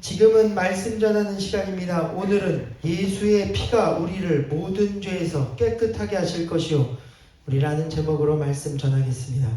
지금은 말씀 전하는 시간입니다. 오늘은 예수의 피가 우리를 모든 죄에서 깨끗하게 하실 것이요 우리라는 제목으로 말씀 전하겠습니다.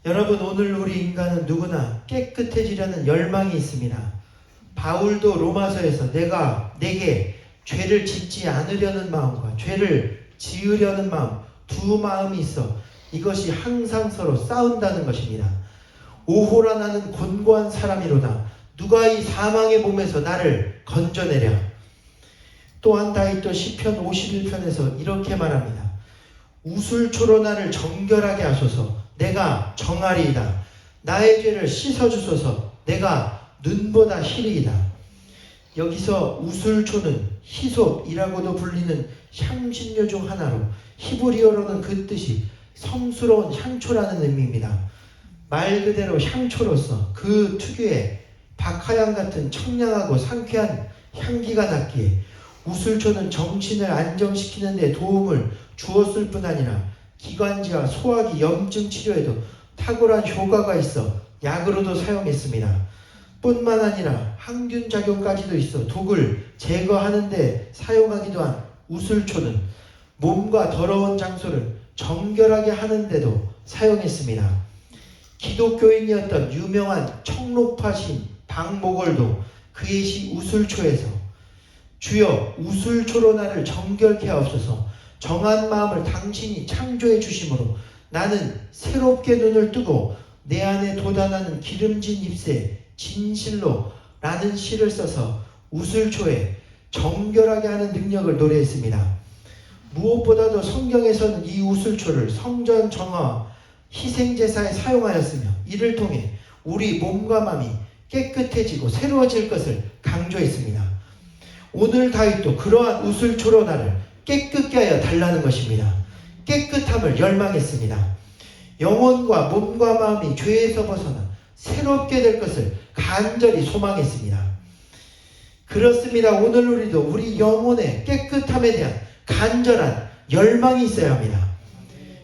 여러분, 오늘 우리 인간은 누구나 깨끗해지려는 열망이 있습니다. 바울도 로마서에서 내게 죄를 짓지 않으려는 마음과 죄를 지으려는 마음, 두 마음이 있어 이것이 항상 서로 싸운다는 것입니다. 오호라 나는 곤고한 사람이로다. 누가 이 사망의 몸에서 나를 건져내랴. 또한 다윗도 시편 51편에서 이렇게 말합니다. 우술초로 나를 정결하게 하소서. 내가 정하리이다. 나의 죄를 씻어주소서. 내가 눈보다 희리이다. 여기서 우술초는 히솝이라고도 불리는 향신료 중 하나로 히브리어로는 그 뜻이 성스러운 향초라는 의미입니다. 말 그대로 향초로서 그 특유의 박하향 같은 청량하고 상쾌한 향기가 났기에 우술초는 정신을 안정시키는 데 도움을 주었을 뿐 아니라 기관지와 소화기 염증 치료에도 탁월한 효과가 있어 약으로도 사용했습니다. 뿐만 아니라 항균 작용까지도 있어 독을 제거하는 데 사용하기도 한 우술초는 몸과 더러운 장소를 정결하게 하는 데도 사용했습니다. 기독교인이었던 유명한 청록파 시인 박모걸도 그의 시 우술초에서 주여 우술초로 나를 정결케 하옵소서. 정한 마음을 당신이 창조해 주심으로 나는 새롭게 눈을 뜨고 내 안에 돋아나는 기름진 입새 진실로 라는 시를 써서 우술초에 정결하게 하는 능력을 노래했습니다. 무엇보다도 성경에서는 이 우술초를 성전 정화 희생제사에 사용하였으며 이를 통해 우리 몸과 마음이 깨끗해지고 새로워질 것을 강조했습니다. 오늘 다윗도 그러한 우술초로 나를 깨끗게 하여 달라는 것입니다. 깨끗함을 열망했습니다. 영혼과 몸과 마음이 죄에서 벗어나 새롭게 될 것을 간절히 소망했습니다. 그렇습니다. 오늘 우리도 우리 영혼의 깨끗함에 대한 간절한 열망이 있어야 합니다.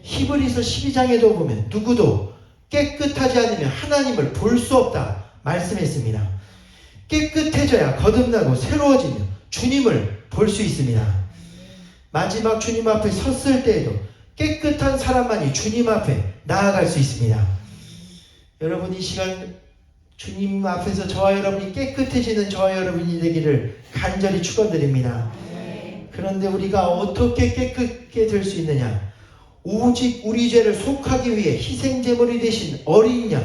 히브리서 12장에도 보면 누구도 깨끗하지 않으면 하나님을 볼 수 없다 말씀했습니다. 깨끗해져야 거듭나고 새로워지며 주님을 볼 수 있습니다. 마지막 주님 앞에 섰을 때에도 깨끗한 사람만이 주님 앞에 나아갈 수 있습니다. 여러분, 이 시간 주님 앞에서 저와 여러분이 깨끗해지는 저와 여러분이 되기를 간절히 축원드립니다. 그런데 우리가 어떻게 깨끗게 될 수 있느냐? 오직 우리 죄를 속하기 위해 희생제물이 되신 어린 양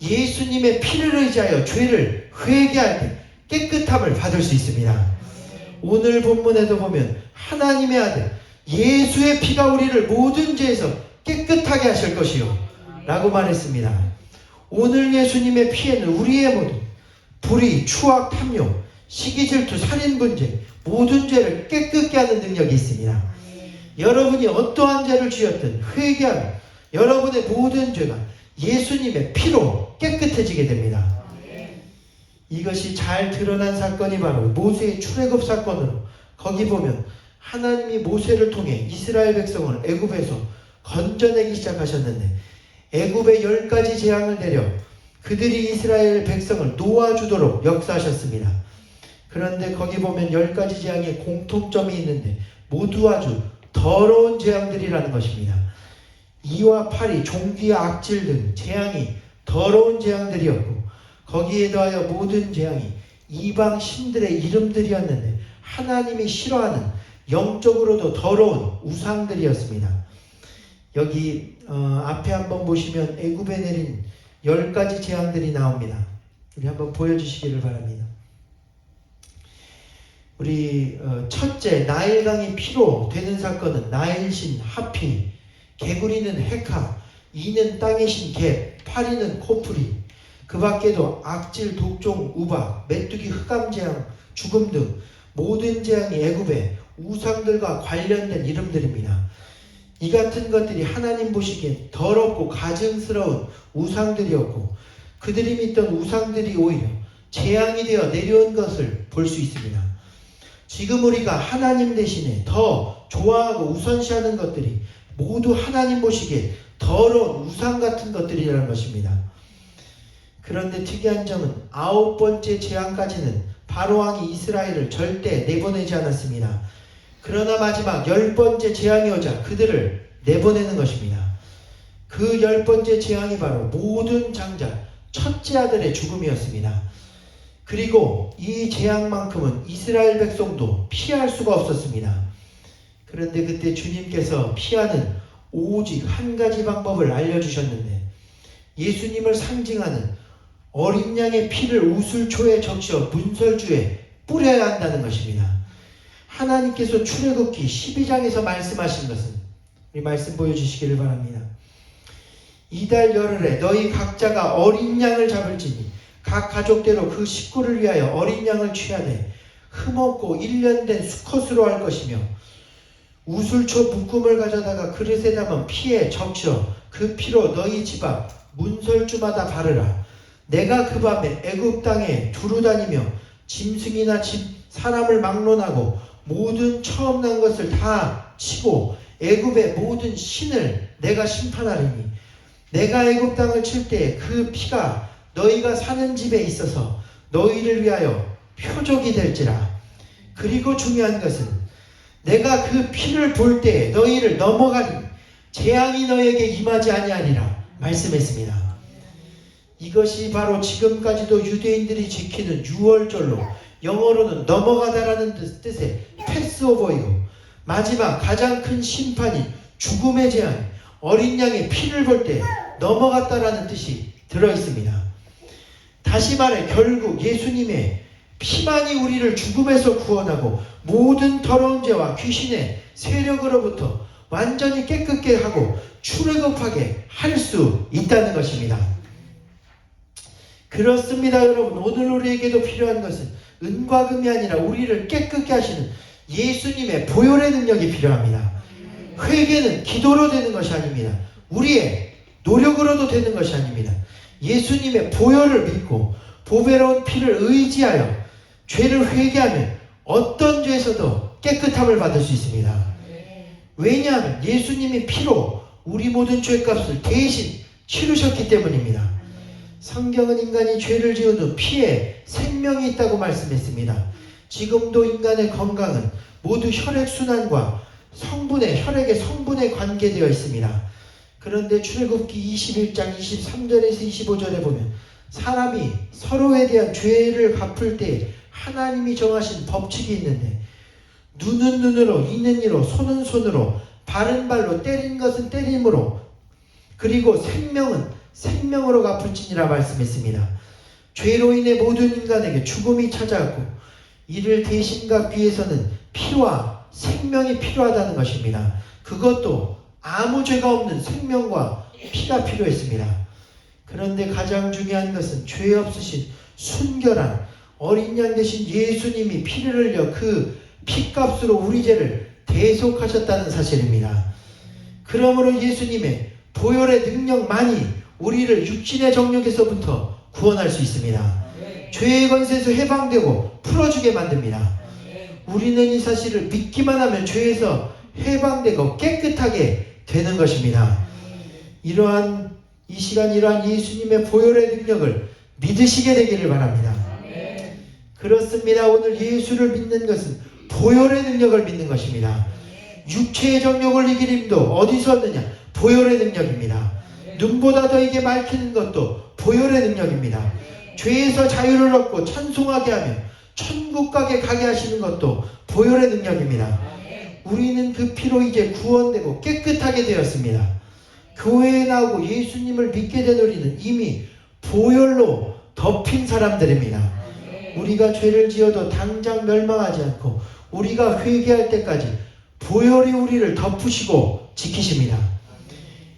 예수님의 피를 의지하여 죄를 회개할 때 깨끗함을 받을 수 있습니다. 오늘 본문에도 보면 하나님의 아들 예수의 피가 우리를 모든 죄에서 깨끗하게 하실 것이요 라고 말했습니다. 오늘 예수님의 피에는 우리의 모든 불의, 추악, 탐욕, 시기, 질투, 살인, 분쟁 모든 죄를 깨끗게 하는 능력이 있습니다. 여러분이 어떠한 죄를 지었든 회개하면 여러분의 모든 죄가 예수님의 피로 깨끗해지게 됩니다. 이것이 잘 드러난 사건이 바로 모세의 출애굽 사건으로 거기 보면 하나님이 모세를 통해 이스라엘 백성을 애굽에서 건져내기 시작하셨는데 애굽에 10가지 재앙을 내려 그들이 이스라엘 백성을 놓아주도록 역사하셨습니다. 그런데 거기 보면 10가지 재앙의 공통점이 있는데 모두 아주 더러운 재앙들이라는 것입니다. 이와 파리, 종기와 악질 등 재앙이 더러운 재앙들이었고 거기에 더하여 모든 재앙이 이방 신들의 이름들이었는데 하나님이 싫어하는 영적으로도 더러운 우상들이었습니다. 여기 앞에 한번 보시면 애굽에 내린 10가지 재앙들이 나옵니다. 우리 한번 보여주시기를 바랍니다. 우리 첫째 나일강이 피로 되는 사건은 나일신 하피, 개구리는 헤카, 이는 땅의 신 개, 파리는 코프리, 그 밖에도 악질, 독종, 우박, 메뚜기, 흑암재앙, 죽음 등 모든 재앙이 애굽의 우상들과 관련된 이름들입니다. 이 같은 것들이 하나님 보시기엔 더럽고 가증스러운 우상들이었고 그들이 믿던 우상들이 오히려 재앙이 되어 내려온 것을 볼 수 있습니다. 지금 우리가 하나님 대신에 더 좋아하고 우선시하는 것들이 모두 하나님 보시기에 더러운 우상 같은 것들이라는 것입니다. 그런데 특이한 점은 9번째 재앙까지는 바로왕이 이스라엘을 절대 내보내지 않았습니다. 그러나 마지막 10번째 재앙이 오자 그들을 내보내는 것입니다. 그 10번째 재앙이 바로 모든 장자 첫째 아들의 죽음이었습니다. 그리고 이 재앙만큼은 이스라엘 백성도 피할 수가 없었습니다. 그런데 그때 주님께서 피하는 오직 한 가지 방법을 알려주셨는데, 예수님을 상징하는 어린 양의 피를 우슬초에 적셔 문설주에 뿌려야 한다는 것입니다. 하나님께서 출애굽기 12장에서 말씀하신 것은, 우리 말씀 보여주시기를 바랍니다. 이달 열흘에 너희 각자가 어린 양을 잡을지니 각 가족대로 그 식구를 위하여 어린 양을 취하되 흠없고 1년 된 수컷으로 할 것이며, 우슬초 묶음을 가져다가 그릇에 담은 피에 적셔 그 피로 너희 집 앞 문설주마다 바르라. 내가 그 밤에 애굽 땅에 두루 다니며 짐승이나 사람을 막론하고 모든 처음 난 것을 다 치고 애굽의 모든 신을 내가 심판하리니, 내가 애굽 땅을 칠 때 그 피가 너희가 사는 집에 있어서 너희를 위하여 표적이 될지라. 그리고 중요한 것은 내가 그 피를 볼 때 너희를 넘어가리 재앙이 너희에게 임하지 아니하리라 말씀했습니다. 이것이 바로 지금까지도 유대인들이 지키는 유월절로, 영어로는 넘어가다라는 뜻의 패스오버이고, 마지막 가장 큰 심판인 죽음의 재앙, 어린 양의 피를 볼 때 넘어갔다라는 뜻이 들어있습니다. 다시 말해 결국 예수님의 피만이 우리를 죽음에서 구원하고 모든 더러운 죄와 귀신의 세력으로부터 완전히 깨끗게 하고 출애굽하게 할 수 있다는 것입니다. 그렇습니다, 여러분. 오늘 우리에게도 필요한 것은 은과 금이 아니라 우리를 깨끗게 하시는 예수님의 보혈의 능력이 필요합니다. 회개는 기도로 되는 것이 아닙니다. 우리의 노력으로도 되는 것이 아닙니다. 예수님의 보혈을 믿고 보배로운 피를 의지하여 죄를 회개하면 어떤 죄에서도 깨끗함을 받을 수 있습니다. 왜냐하면 예수님이 피로 우리 모든 죄값을 대신 치르셨기 때문입니다. 성경은 인간이 죄를 지은 후 피에 생명이 있다고 말씀했습니다. 지금도 인간의 건강은 모두 혈액순환과 혈액의 성분에 관계되어 있습니다. 그런데 출애굽기 21장 23절에서 25절에 보면 사람이 서로에 대한 죄를 갚을 때 하나님이 정하신 법칙이 있는데, 눈은 눈으로, 이는 이로, 손은 손으로, 발은 발로, 때린 것은 때림으로, 그리고 생명은 생명으로 갚을지니라 말씀했습니다. 죄로 인해 모든 인간에게 죽음이 찾아왔고 이를 대신 갚기 위해서는 피와 생명이 필요하다는 것입니다. 그것도 아무 죄가 없는 생명과 피가 필요했습니다. 그런데 가장 중요한 것은 죄 없으신 순결한 어린 양 대신 예수님이 피를 흘려 그 피값으로 우리 죄를 대속하셨다는 사실입니다. 그러므로 예수님의 보혈의 능력만이 우리를 육신의 정욕에서부터 구원할 수 있습니다. 죄의 권세에서 해방되고 풀어주게 만듭니다. 우리는 이 사실을 믿기만 하면 죄에서 해방되고 깨끗하게 되는 것입니다. 이러한 이 시간 이러한 예수님의 보혈의 능력을 믿으시게 되기를 바랍니다. 그렇습니다. 오늘 예수를 믿는 것은 보혈의 능력을 믿는 것입니다. 육체의 정욕을 이길 힘도 어디서 얻느냐? 보혈의 능력입니다. 눈보다 더 이게 밝히는 것도 보혈의 능력입니다. 죄에서 자유를 얻고 찬송하게 하며 천국 가게 하시는 것도 보혈의 능력입니다. 우리는 그 피로 이제 구원되고 깨끗하게 되었습니다. 교회에 나오고 예수님을 믿게 된 우리는 이미 보혈로 덮인 사람들입니다. 우리가 죄를 지어도 당장 멸망하지 않고 우리가 회개할 때까지 보혈이 우리를 덮으시고 지키십니다.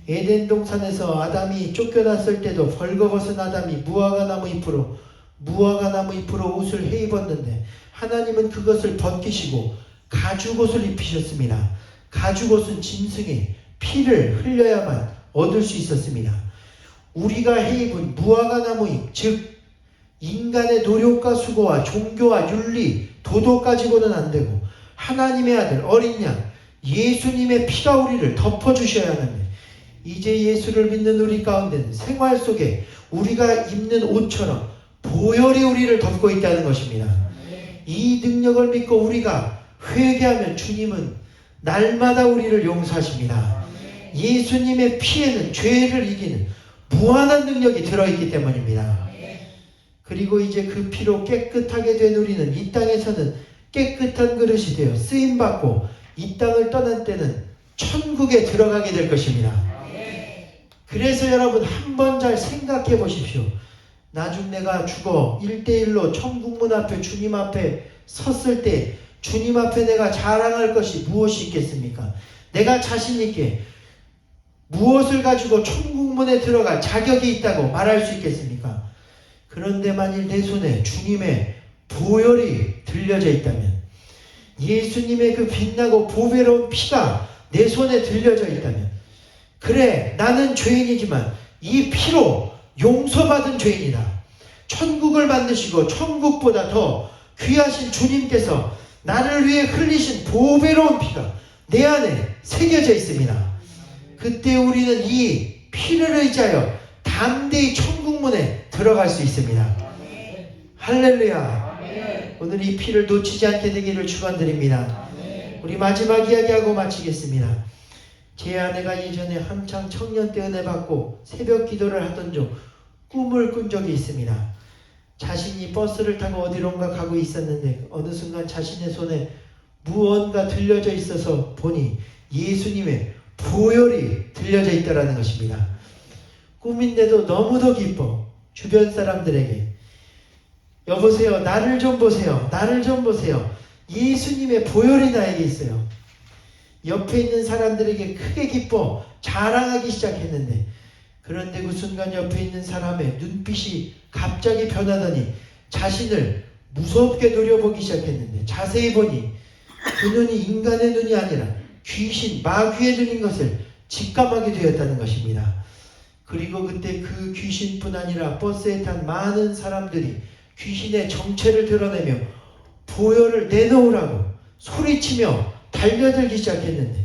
에덴 동산에서 아담이 쫓겨났을 때도 벌거벗은 아담이 무화과 나무 잎으로 옷을 해 입었는데 하나님은 그것을 벗기시고 가죽옷을 입히셨습니다. 가죽옷은 짐승의 피를 흘려야만 얻을 수 있었습니다. 우리가 해 입은 무화과 나무 잎, 즉 인간의 노력과 수고와 종교와 윤리, 도덕 가지고는 안 되고 하나님의 아들 어린 양 예수님의 피가 우리를 덮어주셔야 하는데, 이제 예수를 믿는 우리 가운데는 생활 속에 우리가 입는 옷처럼 보혈이 우리를 덮고 있다는 것입니다. 이 능력을 믿고 우리가 회개하면 주님은 날마다 우리를 용서하십니다. 예수님의 피에는 죄를 이기는 무한한 능력이 들어있기 때문입니다. 그리고 이제 그 피로 깨끗하게 된 우리는 이 땅에서는 깨끗한 그릇이 되어 쓰임받고 이 땅을 떠난 때는 천국에 들어가게 될 것입니다. 그래서 여러분 한번 잘 생각해 보십시오. 나중 내가 죽어 1대1로 천국문 앞에 주님 앞에 섰을 때 주님 앞에 내가 자랑할 것이 무엇이 있겠습니까? 내가 자신 있게 무엇을 가지고 천국문에 들어갈 자격이 있다고 말할 수 있겠습니까? 그런데 만일 내 손에 주님의 보혈이 들려져 있다면, 예수님의 그 빛나고 보배로운 피가 내 손에 들려져 있다면, 그래 나는 죄인이지만 이 피로 용서받은 죄인이다. 천국을 만드시고 천국보다 더 귀하신 주님께서 나를 위해 흘리신 보배로운 피가 내 안에 새겨져 있습니다. 그때 우리는 이 피를 의지하여 담대히 천국문에 들어갈 수 있습니다. 할렐루야. 오늘 이 피를 놓치지 않게 되기를 축원드립니다. 우리 마지막 이야기하고 마치겠습니다. 제 아내가 예전에 한창 청년 때 은혜 받고 새벽 기도를 하던 중 꿈을 꾼 적이 있습니다. 자신이 버스를 타고 어디론가 가고 있었는데 어느 순간 자신의 손에 무언가 들려져 있어서 보니 예수님의 보혈이 들려져 있다라는 것입니다. 꿈인데도 너무도 기뻐 주변 사람들에게 여보세요, 나를 좀 보세요, 나를 좀 보세요, 예수님의 보혈이 나에게 있어요. 옆에 있는 사람들에게 크게 기뻐 자랑하기 시작했는데, 그런데 그 순간 옆에 있는 사람의 눈빛이 갑자기 변하더니 자신을 무섭게 노려보기 시작했는데, 자세히 보니 그 눈이 인간의 눈이 아니라 귀신, 마귀의 눈인 것을 직감하게 되었다는 것입니다. 그리고 그때 그 귀신뿐 아니라 버스에 탄 많은 사람들이 귀신의 정체를 드러내며 보혈을 내놓으라고 소리치며 달려들기 시작했는데,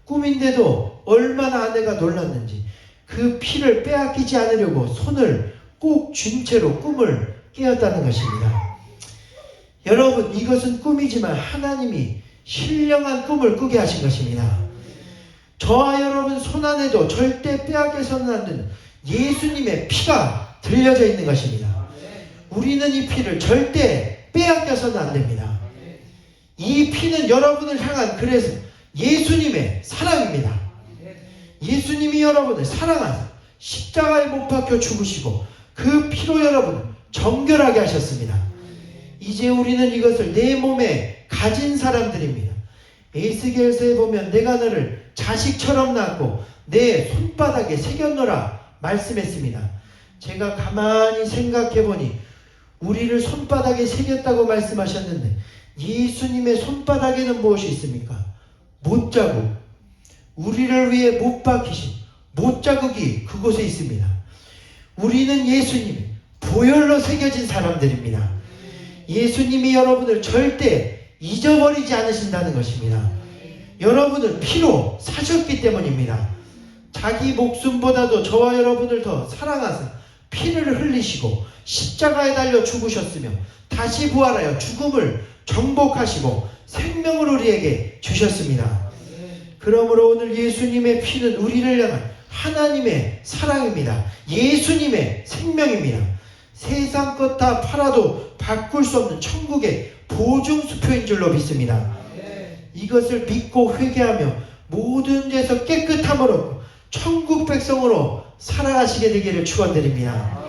꿈인데도 얼마나 아내가 놀랐는지 그 피를 빼앗기지 않으려고 손을 꼭 쥔 채로 꿈을 깨었다는 것입니다. 여러분, 이것은 꿈이지만 하나님이 신령한 꿈을 꾸게 하신 것입니다. 저와 여러분 손 안에도 절대 빼앗겨서는 안 되는 예수님의 피가 들려져 있는 것입니다. 우리는 이 피를 절대 빼앗겨서는 안 됩니다. 이 피는 여러분을 향한, 그래서 예수님의 사랑입니다. 예수님이 여러분을 사랑하사 십자가에 못 박혀 죽으시고 그 피로 여러분을 정결하게 하셨습니다. 이제 우리는 이것을 내 몸에 가진 사람들입니다. 에스겔서에 보면 내가 너를 자식처럼 낳고 내 손바닥에 새겼노라 말씀했습니다. 제가 가만히 생각해 보니 우리를 손바닥에 새겼다고 말씀하셨는데 예수님의 손바닥에는 무엇이 있습니까? 못자국. 우리를 위해 못 박히신 못자국이 그곳에 있습니다. 우리는 예수님 보혈로 새겨진 사람들입니다. 예수님이 여러분을 절대 잊어버리지 않으신다는 것입니다. 여러분을 피로 사셨기 때문입니다. 자기 목숨보다도 저와 여러분을 더 사랑하사 피를 흘리시고 십자가에 달려 죽으셨으며 다시 부활하여 죽음을 정복하시고 생명을 우리에게 주셨습니다. 그러므로 오늘 예수님의 피는 우리를 향한 하나님의 사랑입니다. 예수님의 생명입니다. 세상 것 다 팔아도 바꿀 수 없는 천국의 보증수표인 줄로 믿습니다. 이것을 믿고 회개하며 모든 죄에서 깨끗함을 얻고 천국 백성으로 살아가시게 되기를 축원드립니다.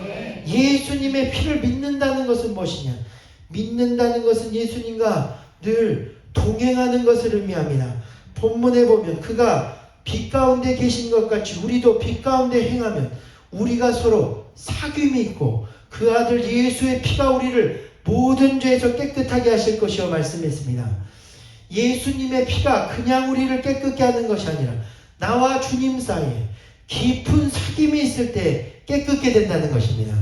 예수님의 피를 믿는다는 것은 무엇이냐? 믿는다는 것은 예수님과 늘 동행하는 것을 의미합니다. 본문에 보면 그가 빛 가운데 계신 것 같이 우리도 빛 가운데 행하면 우리가 서로 사귐이 있고 그 아들 예수의 피가 우리를 모든 죄에서 깨끗하게 하실 것이요 말씀했습니다. 예수님의 피가 그냥 우리를 깨끗게 하는 것이 아니라 나와 주님 사이에 깊은 사귐이 있을 때 깨끗게 된다는 것입니다.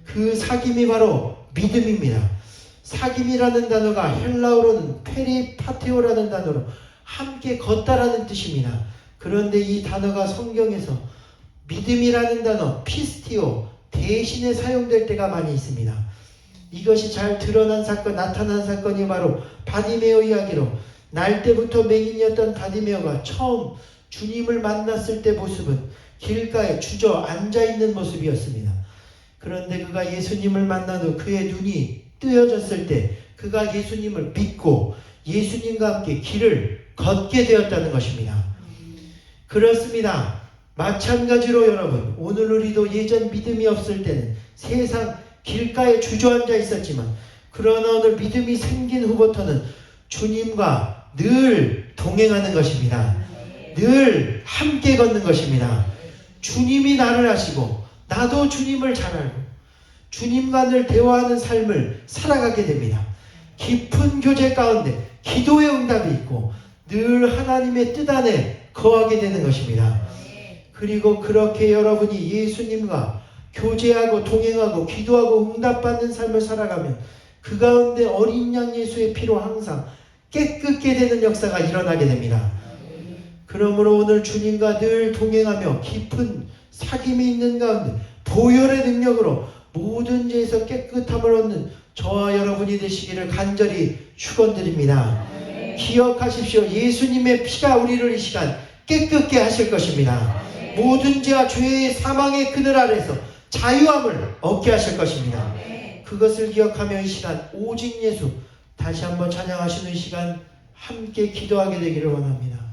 그 사귐이 바로 믿음입니다. 사귐이라는 단어가 헬라어로는 페리파테오라는 단어로 함께 걷다라는 뜻입니다. 그런데 이 단어가 성경에서 믿음이라는 단어 피스티오 대신에 사용될 때가 많이 있습니다. 이것이 잘 드러난 사건, 나타난 사건이 바로 바디메오 이야기로 날 때부터 맹인이었던 바디메오가 처음 주님을 만났을 때 모습은 길가에 주저앉아있는 모습이었습니다. 그런데 그가 예수님을 만난 후 그의 눈이 뜨여졌을 때 그가 예수님을 믿고 예수님과 함께 길을 걷게 되었다는 것입니다. 그렇습니다. 마찬가지로 여러분, 오늘 우리도 예전 믿음이 없을 때는 세상 길가에 주저앉아 있었지만 그러나 오늘 믿음이 생긴 후부터는 주님과 늘 동행하는 것입니다. 늘 함께 걷는 것입니다. 주님이 나를 아시고 나도 주님을 잘 알고 주님과 늘 대화하는 삶을 살아가게 됩니다. 깊은 교제 가운데 기도의 응답이 있고 늘 하나님의 뜻 안에 거하게 되는 것입니다. 그리고 그렇게 여러분이 예수님과 교제하고 동행하고 기도하고 응답받는 삶을 살아가면 그 가운데 어린 양 예수의 피로 항상 깨끗게 되는 역사가 일어나게 됩니다. 그러므로 오늘 주님과 늘 동행하며 깊은 사귐이 있는 가운데 보혈의 능력으로 모든 죄에서 깨끗함을 얻는 저와 여러분이 되시기를 간절히 축원드립니다. 기억하십시오. 예수님의 피가 우리를 이 시간 깨끗게 하실 것입니다. 모든 죄와 죄의 사망의 그늘 아래서 자유함을 얻게 하실 것입니다. 그것을 기억하며 이 시간 오직 예수 다시 한번 찬양하시는 시간 함께 기도하게 되기를 원합니다.